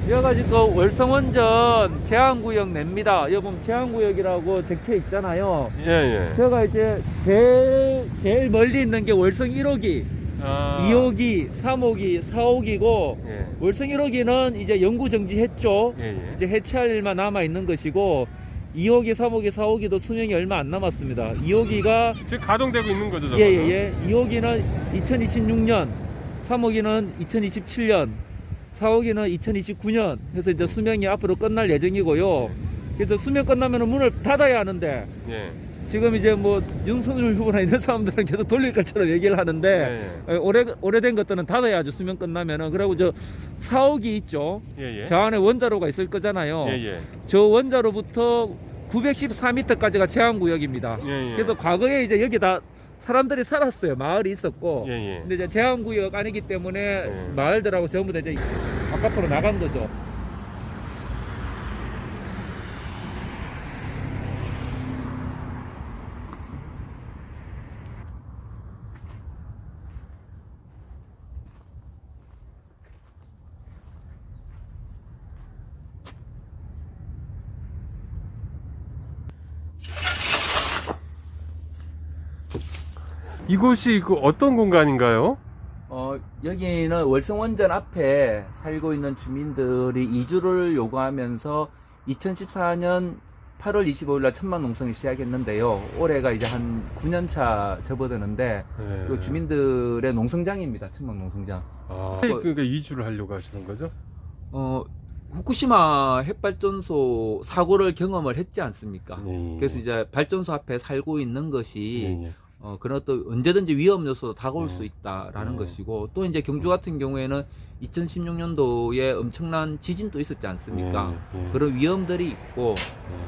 그래가지고 월성원전 제한구역 냅니다. 여기 보면 제한구역이라고 적혀 있잖아요. 예, 예. 제가 이제 제일 멀리 있는 게 월성 1호기, 아. 2호기, 3호기, 4호기고, 예. 월성 1호기는 이제 연구 정지했죠. 예, 예. 이제 해체할 일만 남아 있는 것이고, 2호기, 3호기, 4호기도 수명이 얼마 안 남았습니다. 2호기가 지금 가동되고 있는 거죠, 저거? 예예예. 2호기는 2026년, 3호기는 2027년, 4호기는 2029년 해서 이제 수명이 앞으로 끝날 예정이고요. 그래서 수명 끝나면 문을 닫아야 하는데 예. 지금 이제 뭐 윤석열 후보나 이런 사람들은 계속 돌릴 것처럼 얘기를 하는데 예, 오래된 것들은 닫아야죠. 수명 끝나면은. 그리고 저 4호기 있죠. 예, 예. 저 안에 원자로가 있을 거잖아요. 예, 예. 저 원자로부터 914m까지가 제한구역입니다. 예, 예. 그래서 과거에 이제 여기 다 사람들이 살았어요. 마을이 있었고. 예, 예. 근데 이제 제한구역 아니기 때문에 예. 마을들하고 전부 다 이제 바깥으로 나간 거죠. 이곳이 그 어떤 공간인가요? 여기는 월성원전 앞에 살고 있는 주민들이 이주를 요구하면서 2014년 8월 25일 날 천막 농성을 시작했는데요. 올해가 이제 한 9년 차 접어드는데 예. 그 주민들의 농성장입니다. 천막 농성장. 아, 그러니까 이주를 하려고 하시는 거죠? 후쿠시마 핵발전소 사고를 경험을 했지 않습니까? 예, 예. 그래서 이제 발전소 앞에 살고 있는 것이 예, 예. 그런 또 언제든지 위험 요소도 다가올 네. 수 있다라는 네. 것이고, 또 이제 경주 같은 경우에는 2016년도에 엄청난 지진도 있었지 않습니까? 예, 예. 그런 위험들이 있고,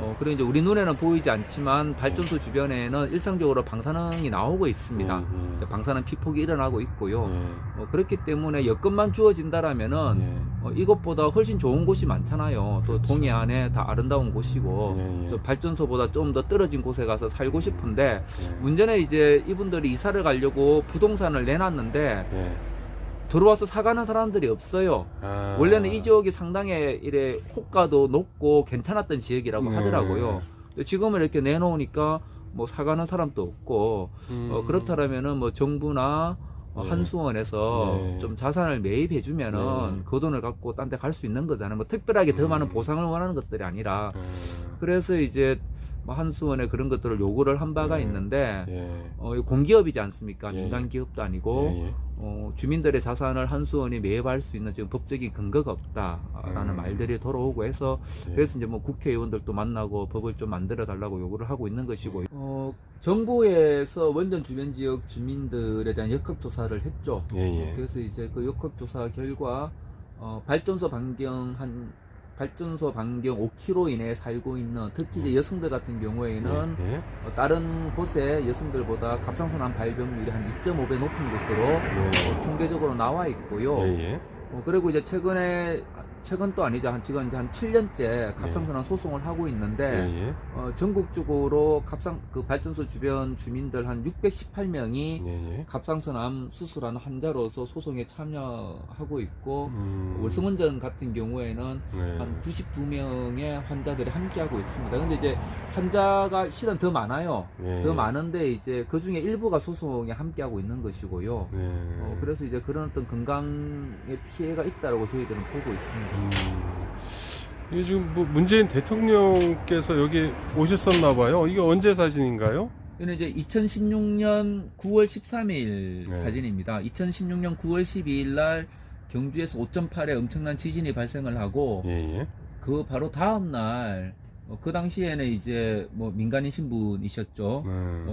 예. 그리고 이제 우리 눈에는 보이지 않지만 발전소 주변에는 일상적으로 방사능이 나오고 있습니다. 예, 예. 이제 방사능 피폭이 일어나고 있고요. 예. 그렇기 때문에 여건만 주어진다라면은 예. 이것보다 훨씬 좋은 곳이 많잖아요. 또 그렇죠. 동해안에 다 아름다운 곳이고, 예, 예. 또 발전소보다 좀 더 떨어진 곳에 가서 살고 싶은데, 예. 문제는 이제 이분들이 이사를 가려고 부동산을 내놨는데 예. 들어와서 사가는 사람들이 없어요. 아. 원래는 이 지역이 상당히 이래 호가도 높고 괜찮았던 지역이라고 네. 하더라고요. 근데 지금은 이렇게 내놓으니까 뭐 사가는 사람도 없고, 그렇다면은 뭐 정부나 네. 한수원에서 네. 좀 자산을 매입해주면은 네. 그 돈을 갖고 딴 데 갈 수 있는 거잖아요. 뭐 특별하게 더 많은 보상을 원하는 것들이 아니라. 그래서 이제 뭐 한수원에 그런 것들을 요구를 한 바가 네. 있는데, 예. 공기업이지 않습니까? 예. 민간 기업도 아니고, 예, 예. 주민들의 자산을 한수원이 매입할 수 있는 지금 법적인 근거가 없다라는 말들이 돌아오고 해서, 예. 그래서 이제 뭐 국회의원들도 만나고 법을 좀 만들어 달라고 요구를 하고 있는 것이고, 정부에서 원전 주변 지역 주민들에 대한 역학 조사를 했죠. 예, 예. 그래서 이제 그 역학 조사 결과 발전소 반경 5km 이내에 살고 있는, 특히 이제 여성들 같은 경우에는 예. 예. 다른 곳의 여성들보다 갑상선암 발병률이 한 2.5배 높은 것으로 예. 통계적으로 나와 있고요. 예, 예. 그리고 이제 최근도 아니죠. 지금 이제 한 7년째 갑상선암 소송을 하고 있는데, 예, 예. 전국적으로 그 발전소 주변 주민들 한 618명이 예, 예. 갑상선암 수술하는 환자로서 소송에 참여하고 있고, 음. 월성원전 같은 경우에는 네. 한 92명의 환자들이 함께하고 있습니다. 근데 이제 환자가 실은 더 많아요. 예. 더 많은데 이제 그 중에 일부가 소송에 함께하고 있는 것이고요. 예. 그래서 이제 그런 어떤 건강에 피해가 있다라고 저희들은 보고 있습니다. 이게 지금 뭐 문재인 대통령께서 여기 오셨었나 봐요. 이게 언제 사진인가요? 이는 이제 2016년 9월 13일 네. 사진입니다. 2016년 9월 12일 날 경주에서 5.8의 엄청난 지진이 발생을 하고, 예, 예. 그 바로 다음 날, 그 당시에는 이제 뭐 민간인 신분이셨죠.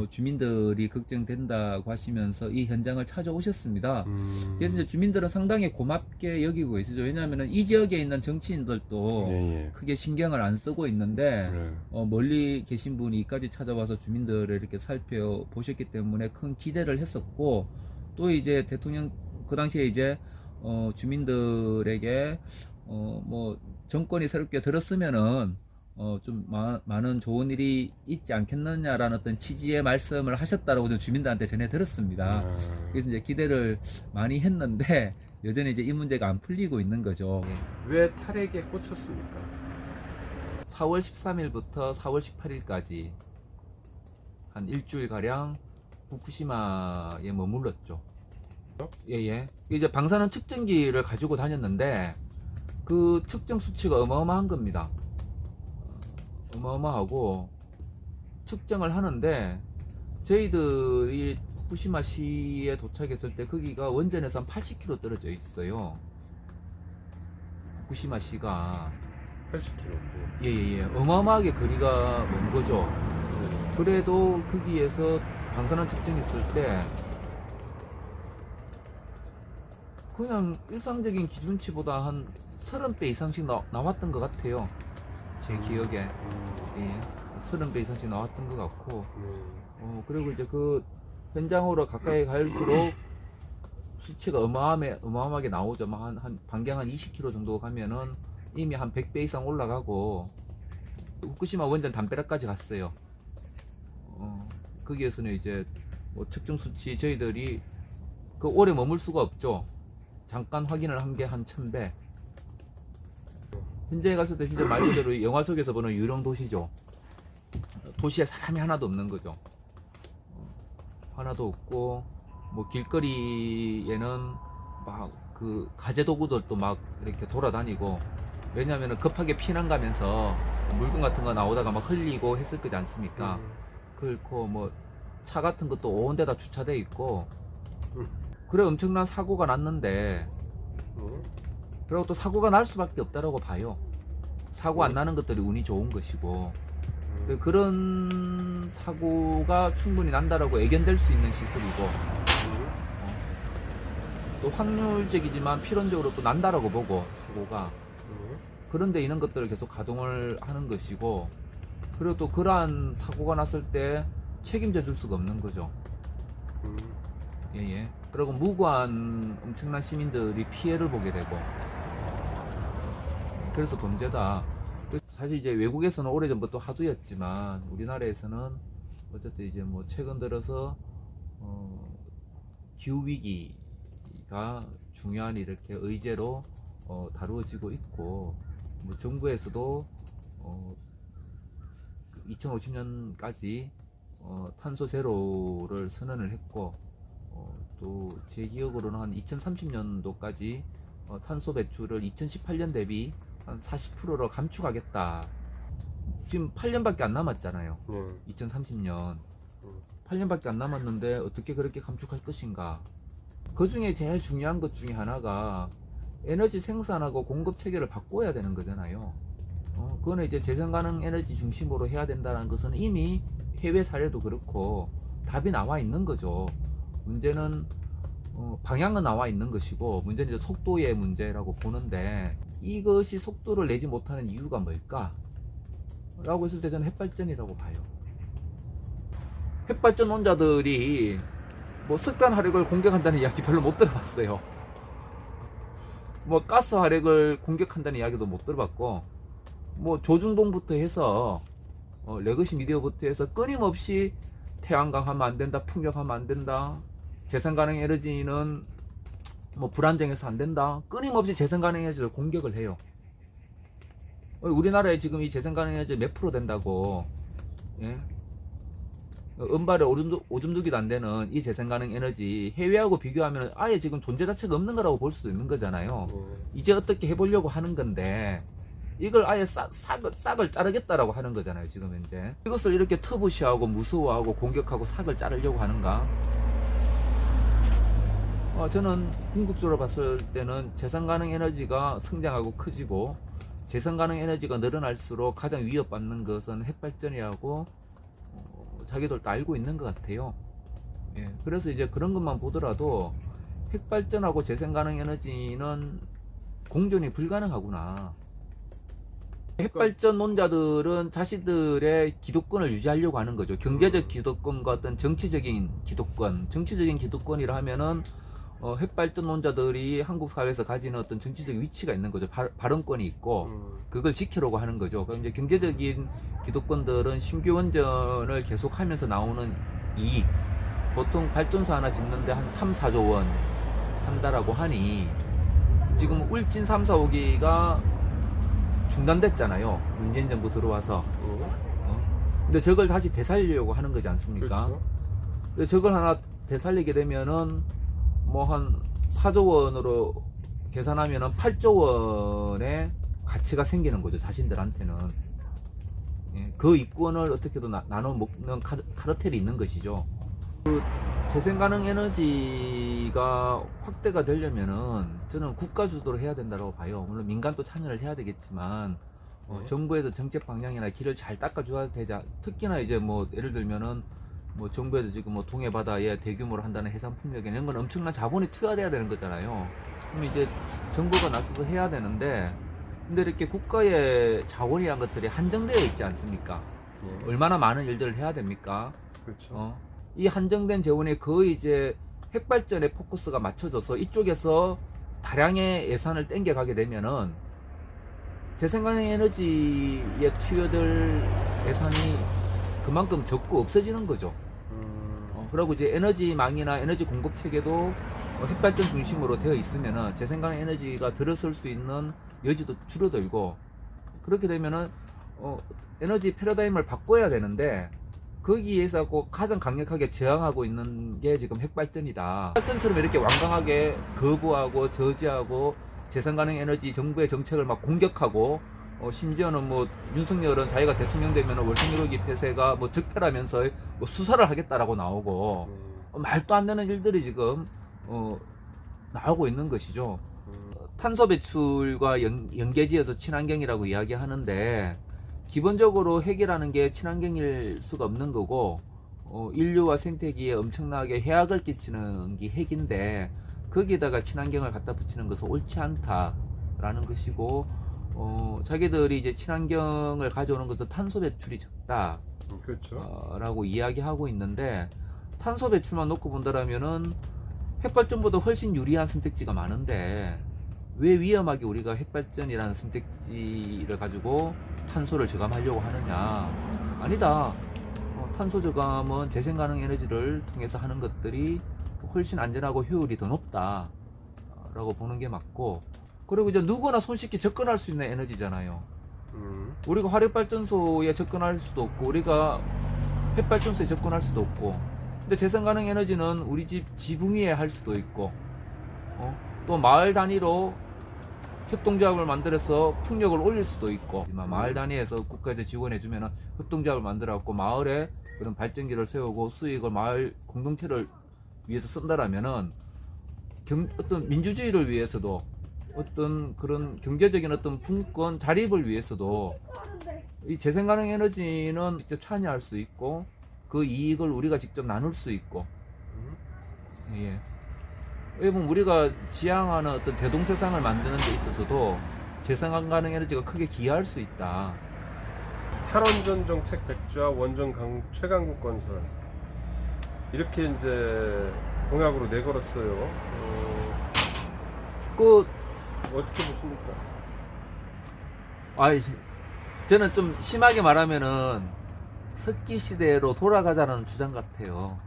주민들이 걱정된다고 하시면서 이 현장을 찾아오셨습니다. 그래서 이제 주민들은 상당히 고맙게 여기고 계시죠. 왜냐하면 이 지역에 있는 정치인들도 예, 예. 크게 신경을 안 쓰고 있는데, 네. 멀리 계신 분이 이까지 찾아와서 주민들을 이렇게 살펴보셨기 때문에 큰 기대를 했었고, 또 이제 대통령 그 당시에 이제 주민들에게 뭐 정권이 새롭게 들었으면은 좀 많은 좋은 일이 있지 않겠느냐라는 어떤 취지의 말씀을 하셨다라고 좀 주민들한테 전해 들었습니다. 그래서 이제 기대를 많이 했는데 여전히 이제 이 문제가 안 풀리고 있는 거죠. 왜 탈핵에 꽂혔습니까? 4월 13일부터 4월 18일까지 한 일주일 가량 후쿠시마에 머물렀죠. 예예. 이제 방사능 측정기를 가지고 다녔는데 그 측정 수치가 어마어마한 겁니다. 어마어마하고 측정을 하는데 저희들이 후쿠시마시에 도착했을 때 거기가 원전에서 한 80km 떨어져 있어요. 후쿠시마시가 80km. 예예예. 어마어마하게 거리가 먼 거죠. 그래도 거기에서 방사능 측정했을 때 그냥 일상적인 기준치보다 한 30배 이상씩 나왔던 것 같아요. 제 기억에. 예. 30배 이상씩 나왔던 것 같고. 그리고 이제 그 현장으로 가까이 갈수록 수치가 어마어마하게 나오죠. 한 반경 한 20km 정도 가면은 이미 한 100배 이상 올라가고, 후쿠시마 원전 담벼락까지 갔어요. 거기에서는 이제 뭐 측정 수치 저희들이 그 오래 머물 수가 없죠. 잠깐 확인을 한 게 한 1000배. 현장에 갔을 때 진짜 말 그대로 영화 속에서 보는 유령 도시죠. 도시에 사람이 하나도 없는 거죠. 하나도 없고, 뭐 길거리에는 막 그 가재 도구들도 막 이렇게 돌아다니고, 왜냐면은 급하게 피난 가면서 물건 같은 거 나오다가 막 흘리고 했을 거지 않습니까? 그렇고 뭐 차 같은 것도 온 데다 주차돼 있고, 그래 엄청난 사고가 났는데, 그리고 또 사고가 날 수밖에 없다라고 봐요. 사고 안 나는 것들이 운이 좋은 것이고, 그런 사고가 충분히 난다라고 예견될 수 있는 시설이고, 또 확률적이지만 필연적으로 또 난다라고 보고 사고가. 그런데 이런 것들을 계속 가동을 하는 것이고, 그리고 또 그러한 사고가 났을 때 책임져 줄 수가 없는 거죠. 예예. 그리고 무고한 엄청난 시민들이 피해를 보게 되고, 그래서 범죄다. 사실 이제 외국에서는 오래전부터 화두였지만 우리나라에서는 어쨌든 이제 뭐 최근 들어서 기후 위기가 중요한 이렇게 의제로 다루어지고 있고, 뭐 정부에서도 2050년까지 탄소 제로를 선언을 했고, 또 제 기억으로는 한 2030년도까지 탄소 배출을 2018년 대비 한 40%로 감축하겠다. 지금 8년밖에 안 남았잖아요. 2030년 8년밖에 안 남았는데 어떻게 그렇게 감축할 것인가. 그 중에 제일 중요한 것 중에 하나가 에너지 생산하고 공급 체계를 바꿔야 되는 거잖아요. 그거는 이제 재생 가능 에너지 중심으로 해야 된다는 것은 이미 해외 사례도 그렇고 답이 나와 있는 거죠. 문제는 방향은 나와 있는 것이고, 문제는 이제 속도의 문제라고 보는데, 이것이 속도를 내지 못하는 이유가 뭘까? 라고 했을 때 저는 핵발전이라고 봐요. 핵발전 논자들이 뭐 석탄 화력을 공격한다는 이야기 별로 못 들어봤어요. 뭐 가스 화력을 공격한다는 이야기도 못 들어봤고, 뭐 조중동부터 해서 레거시 미디어부터 해서 끊임없이 태양광 하면 안 된다, 풍력하면 안 된다, 재생가능 에너지는 뭐 불안정해서 안 된다, 끊임없이 재생가능 에너지를 공격을 해요. 우리나라에 지금 이 재생가능 에너지 몇 프로 된다고, 예? 은발에 오줌 누기도 안 되는 이 재생가능 에너지 해외하고 비교하면 아예 지금 존재 자체가 없는 거라고 볼 수도 있는 거잖아요. 이제 어떻게 해보려고 하는 건데, 이걸 아예 싹을 자르겠다라고 하는 거잖아요, 지금 현재. 이것을 이렇게 터부시하고 무서워하고 공격하고 싹을 자르려고 하는가? 저는 궁극적으로 봤을 때는 재생가능 에너지가 성장하고 커지고, 재생가능 에너지가 늘어날수록 가장 위협받는 것은 핵발전이라고 자기들도 알고 있는 것 같아요. 예, 그래서 이제 그런 것만 보더라도 핵발전하고 재생가능 에너지는 공존이 불가능하구나. 핵발전 논자들은 자신들의 기득권을 유지하려고 하는 거죠. 경제적 기득권과 어떤 정치적인 기득권이라 하면은 핵발전론자들이 한국 사회에서 가지는 어떤 정치적 위치가 있는 거죠. 발언권이 있고 그걸 지키려고 하는 거죠. 그럼 이제 경제적인 기득권들은 신규 원전을 계속하면서 나오는 이익, 보통 발전소 하나 짓는데 한 3, 4조 원 한다라고 하니 지금 울진 3, 4, 5기가 중단됐잖아요. 문재인 정부 들어와서. 근데 저걸 다시 되살리려고 하는 거지 않습니까? 그렇죠. 근데 저걸 하나 되살리게 되면은 뭐 한 4조 원으로 계산하면은 8조 원의 가치가 생기는 거죠. 자신들한테는. 예, 그 이권을 어떻게든 나눠 먹는 카르텔이 있는 것이죠. 그 재생가능 에너지가 확대가 되려면은 저는 국가 주도로 해야 된다고 봐요. 물론 민간도 참여를 해야 되겠지만 정부에서 정책 방향이나 길을 잘 닦아줘야 되자. 특히나 이제 뭐 예를 들면은 뭐 정부에서 지금 뭐 동해 바다에 대규모로 한다는 해상 풍력 이런 건 엄청난 자본이 투여돼야 되는 거잖아요. 그럼 이제 정부가 나서서 해야 되는데 근데 이렇게 국가의 자원이란 것들이 한정되어 있지 않습니까? 얼마나 많은 일들을 해야 됩니까? 그렇죠. 이 한정된 재원에 거의 이제 핵발전에 포커스가 맞춰져서 이쪽에서 다량의 예산을 땡겨가게 되면은 재생가능 에너지에 투여될 예산이 그만큼 적고 없어지는 거죠. 그리고 이제 에너지망이나 에너지 공급 체계도 핵발전 중심으로 되어 있으면은 재생가능 에너지가 들어설 수 있는 여지도 줄어들고 그렇게 되면은 에너지 패러다임을 바꿔야 되는데 거기에서 꼭 가장 강력하게 저항하고 있는 게 지금 핵발전이다. 핵발전처럼 이렇게 완강하게 거부하고 저지하고 재생가능 에너지 정부의 정책을 막 공격하고 심지어는 뭐 윤석열은 자기가 대통령 되면 월성 1호기 폐쇄가 뭐 적폐라면서 뭐 수사를 하겠다라고 나오고 말도 안 되는 일들이 지금 나오고 있는 것이죠. 탄소 배출과 연계지어서 친환경이라고 이야기하는데 기본적으로 핵이라는 게 친환경일 수가 없는 거고 인류와 생태계에 엄청나게 해악을 끼치는 게 핵인데 거기에다가 친환경을 갖다 붙이는 것은 옳지 않다라는 것이고 자기들이 이제 친환경을 가져오는 것은 탄소 배출이 적다 그렇죠. 라고 이야기하고 있는데 탄소 배출만 놓고 본다라면은 핵발전보다 훨씬 유리한 선택지가 많은데 왜 위험하게 우리가 핵발전이라는 선택지를 가지고 탄소를 저감하려고 하느냐? 아니다. 탄소 저감은 재생가능 에너지를 통해서 하는 것들이 훨씬 안전하고 효율이 더 높다라고 보는 게 맞고, 그리고 이제 누구나 손쉽게 접근할 수 있는 에너지잖아요. 우리가 화력발전소에 접근할 수도 없고, 우리가 핵발전소에 접근할 수도 없고, 근데 재생가능 에너지는 우리 집 지붕 위에 할 수도 있고, 또 마을 단위로 협동조합을 만들어서 풍력을 올릴 수도 있고, 마을 단위에서 국가에서 지원해주면 협동조합을 만들어갖고 마을에 그런 발전기를 세우고 수익을 마을 공동체를 위해서 쓴다라면은 어떤 민주주의를 위해서도 어떤 그런 경제적인 어떤 분권 자립을 위해서도 이 재생가능 에너지는 직접 참여할 수 있고 그 이익을 우리가 직접 나눌 수 있고, 예. 왜냐면 우리가 지향하는 어떤 대동세상을 만드는 데 있어서도 재생가능 에너지가 크게 기여할 수 있다. 탈원전 정책 백지화 원전 최강국 건설 이렇게 이제 공약으로 내걸었어요. 어떻게 보십니까? 저는 좀 심하게 말하면은 석기 시대로 돌아가자는 주장 같아요.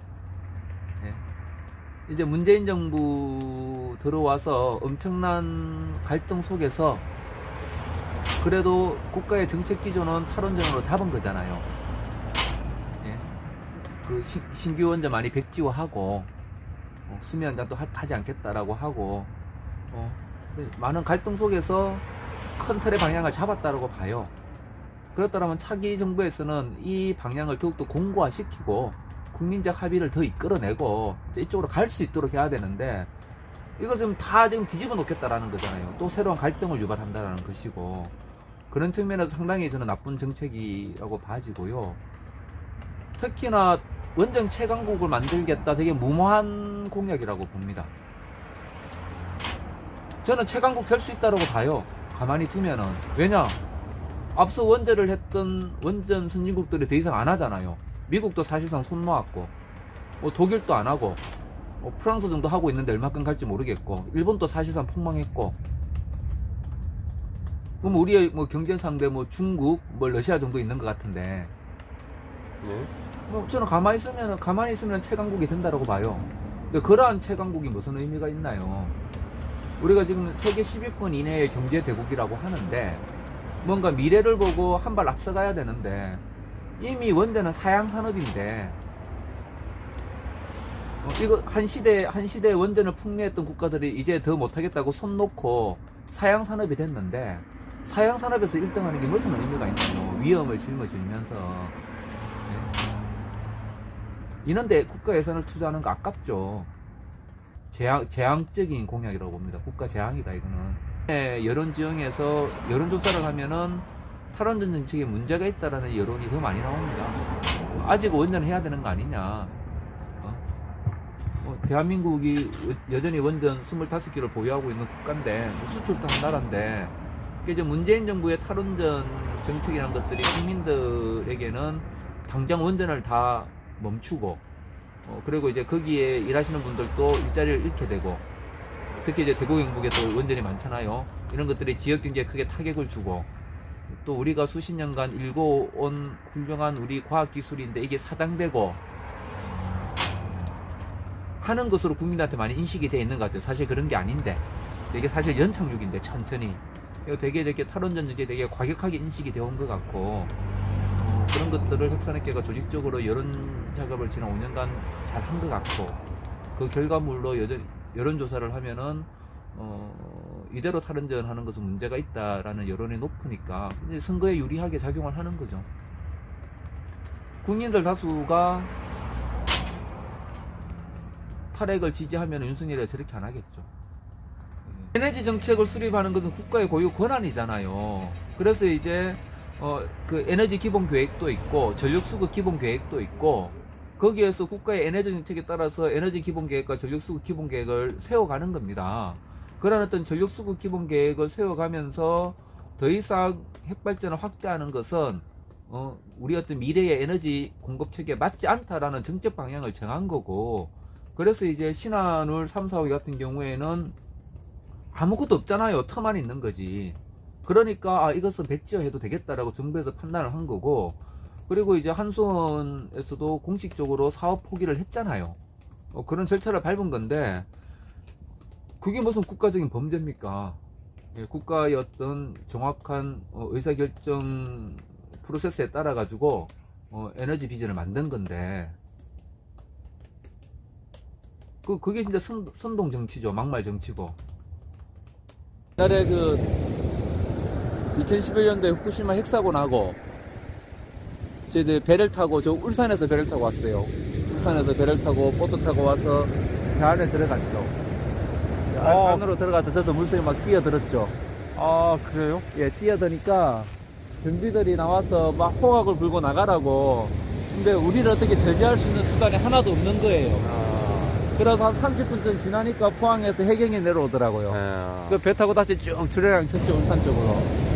예. 이제 문재인 정부 들어와서 엄청난 갈등 속에서 그래도 국가의 정책 기조는 탈원전으로 잡은 거잖아요. 예. 그 신규 원전 많이 백지화하고 수미 연장도 하지 않겠다라고 하고 많은 갈등 속에서 큰 틀의 방향을 잡았다라고 봐요. 그렇다면 차기 정부에서는 이 방향을 더욱더 공고화시키고 국민적 합의를 더 이끌어내고 이쪽으로 갈 수 있도록 해야 되는데 이거 지금 다 지금 뒤집어 놓겠다라는 거잖아요. 또 새로운 갈등을 유발한다라는 것이고, 그런 측면에서 상당히 저는 나쁜 정책이라고 봐지고요. 특히나 원전 최강국을 만들겠다 되게 무모한 공약이라고 봅니다. 저는 최강국 될 수 있다고 봐요. 가만히 두면은. 왜냐? 앞서 원전을 했던 원전 선진국들이 더 이상 안 하잖아요. 미국도 사실상 손 놓았고, 독일도 안 하고, 프랑스 정도 하고 있는데 얼마큼 갈지 모르겠고, 일본도 사실상 폭망했고, 그럼 우리의 뭐 경제 상대 뭐 중국, 뭐 러시아 정도 있는 것 같은데, 네. 뭐 저는 가만히 있으면 최강국이 된다라고 봐요. 근데 그러한 최강국이 무슨 의미가 있나요? 우리가 지금 세계 10위권 이내의 경제 대국이라고 하는데, 뭔가 미래를 보고 한 발 앞서가야 되는데, 이미 원전은 사양 산업인데, 이거 한 시대 원전을 풍미했던 국가들이 이제 더 못하겠다고 손 놓고 사양 산업이 됐는데, 사양 산업에서 1등하는 게 무슨 의미가 있나요? 위험을 짊어지면서. 네. 이런데 국가 예산을 투자하는 거 아깝죠. 재앙적인 공약이라고 봅니다. 국가 재앙이다 이거는. 네, 여론 지형에서 여론조사를 하면은 탈원전 정책에 문제가 있다라는 여론이 더 많이 나옵니다. 아직 원전 해야 되는 거 아니냐. 대한민국이 여전히 원전 25기를 보유하고 있는 국가인데, 수출도 한 나라인데, 이제 문재인 정부의 탈원전 정책이라는 것들이 국민들에게는 당장 원전을 다 멈추고, 그리고 이제 거기에 일하시는 분들도 일자리를 잃게 되고, 특히 이제 대구 경북에 또 원전이 많잖아요. 이런 것들이 지역 경제에 크게 타격을 주고, 또 우리가 수십 년간 일궈온 훌륭한 우리 과학 기술인데 이게 사장되고 하는 것으로 국민한테 많이 인식이 되어 있는 것 같아요. 사실 그런 게 아닌데, 이게 사실 연착륙인데 천천히. 되게 이렇게 탈원전 문제 되게 과격하게 인식이 되어 온 것 같고, 그런 것들을 흑산업계가 조직적으로 여론 작업을 지난 5년간 잘 한 것 같고, 그 결과물로 여론조사를 하면은 이대로 탈원전 하는 것은 문제가 있다라는 여론이 높으니까 이제 선거에 유리하게 작용을 하는 거죠. 국민들 다수가 탈핵을 지지하면 윤석열이 저렇게 안 하겠죠. 에너지 정책을 수립하는 것은 국가의 고유 권한이잖아요. 그래서 이제 그 에너지 기본 계획도 있고 전력 수급 기본 계획도 있고, 거기에서 국가의 에너지 정책에 따라서 에너지 기본 계획과 전력 수급 기본 계획을 세워가는 겁니다. 그런 어떤 전력 수급 기본 계획을 세워가면서 더 이상 핵발전을 확대하는 것은 우리 어떤 미래의 에너지 공급 체계에 맞지 않다라는 정책 방향을 정한 거고, 그래서 이제 신한울 3, 4호기 같은 경우에는 아무것도 없잖아요. 터만 있는 거지. 그러니까 이것은 백지화 해도 되겠다라고 정부에서 판단을 한 거고, 그리고 이제 한수원에서도 공식적으로 사업 포기를 했잖아요. 그런 절차를 밟은 건데, 그게 무슨 국가적인 범죄입니까? 예, 국가의 어떤 정확한 의사결정 프로세스에 따라 가지고 에너지 비전을 만든 건데, 그게 진짜 선동 정치죠. 막말 정치고. 옛날에 2011년도에 후쿠시마 핵사고 나고, 저희들 배를 타고, 저 울산에서 배를 타고 왔어요. 울산에서 배를 타고 보트 타고 와서 저 안에 들어갔죠. 안으로 들어가서 저서 물속에 막 뛰어들었죠. 아, 그래요? 예, 뛰어드니까 경비들이 나와서 막 호각을 불고 나가라고. 근데 우리를 어떻게 저지할 수 있는 수단이 하나도 없는 거예요. 그래서 한 30분쯤 지나니까 포항에서 해경이 내려오더라고요. 그 배 타고 다시 쭉 주례랑 쳤죠, 울산 쪽으로.